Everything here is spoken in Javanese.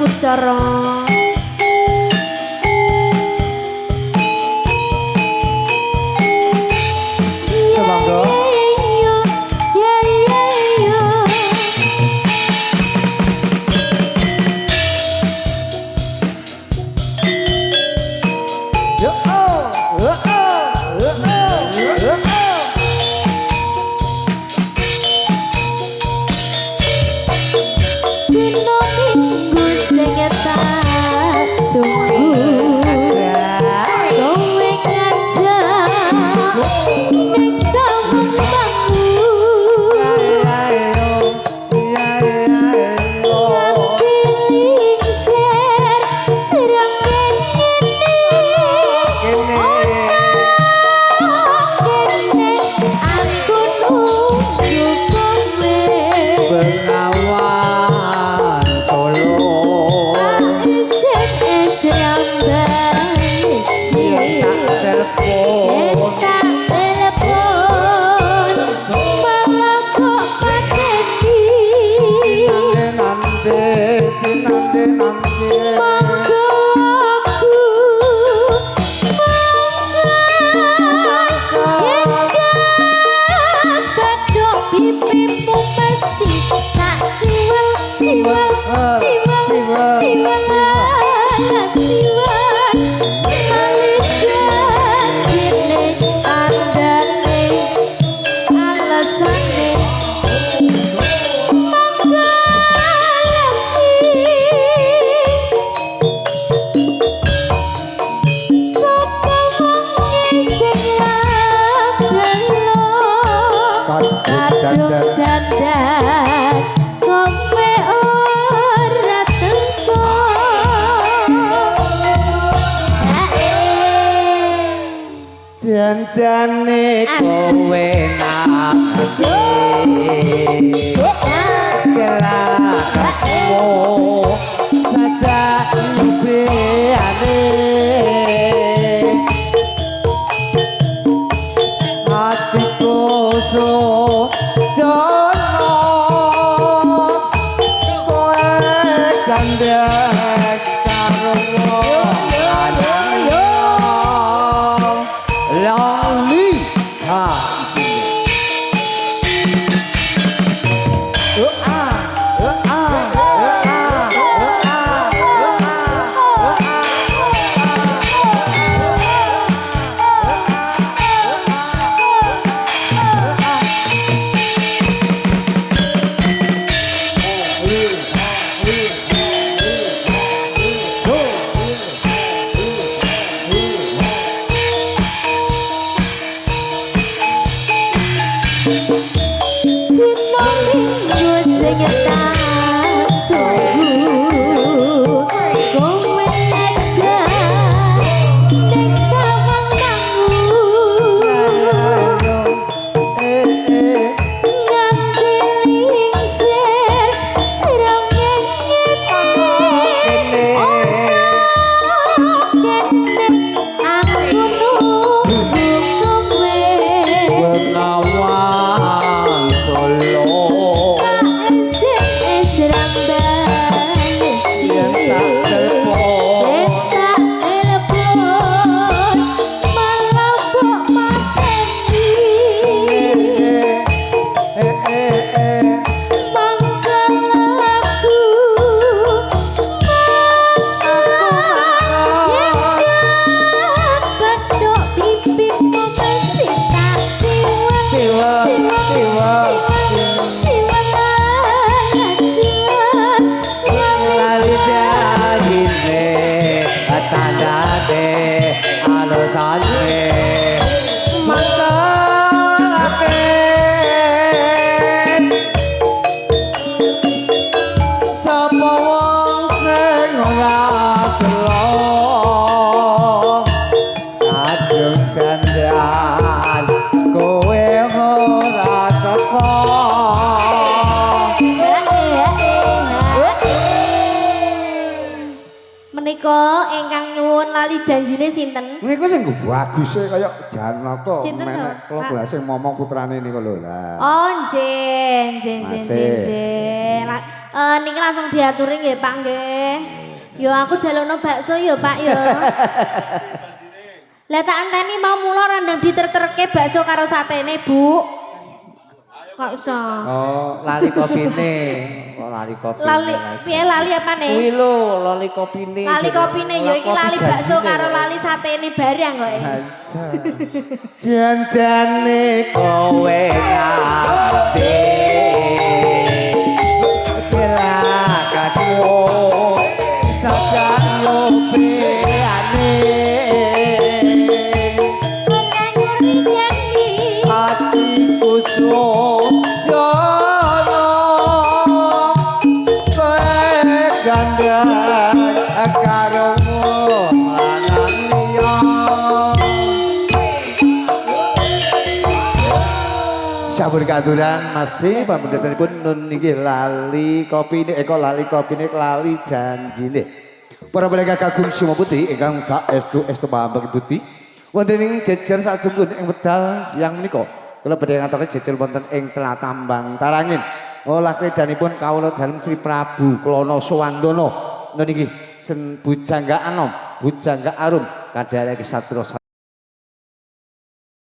Kucoro Semangga Janjane kowe nake kelakatmu saja ibeane hatiku sujono kowe gandeng karo Lali ha Menika ingkang nyuwun lali janjine sinten? Niku sing baguse kaya Janaka Sinten menek to? kula sing momong putrane niku lho lah. Oh, njen. Niki langsung diaturi nggih Pak nggih. Yo aku jalukno bakso yo Pak yo. Lah tak anteni mau mulo randang diterterke bakso karo satene, Bu. Kok iso? Oh, lali kopine. Kok lali kopine. Lali piye lali apane? Kuwi lho, lali kopine. Lali kopine yo iki lali bakso karo lali satene barang kok. Jan-jane kowe ngerti. Kelakatmu sajan lobeane. Ora nyuri nyani. Hatiku sojono kowe gandeng karo lanang liya. Sampun katuran masih pamundutanipun nun nggih lali kopine kok lali kopine lali janjine. Para pendengar kagum Suma Putih ingkang saestu pambang Putih wonten ing jejer sajengipun ing wedal yang menika kula badhe ngaturaken jejer wonten ing Tlatambang Tarangin. Olah kedanipun kawula dalem Sri Prabu Klana Suwandana nun inggih sen Bujangga Anom, Bujangga Arum kadhalike satria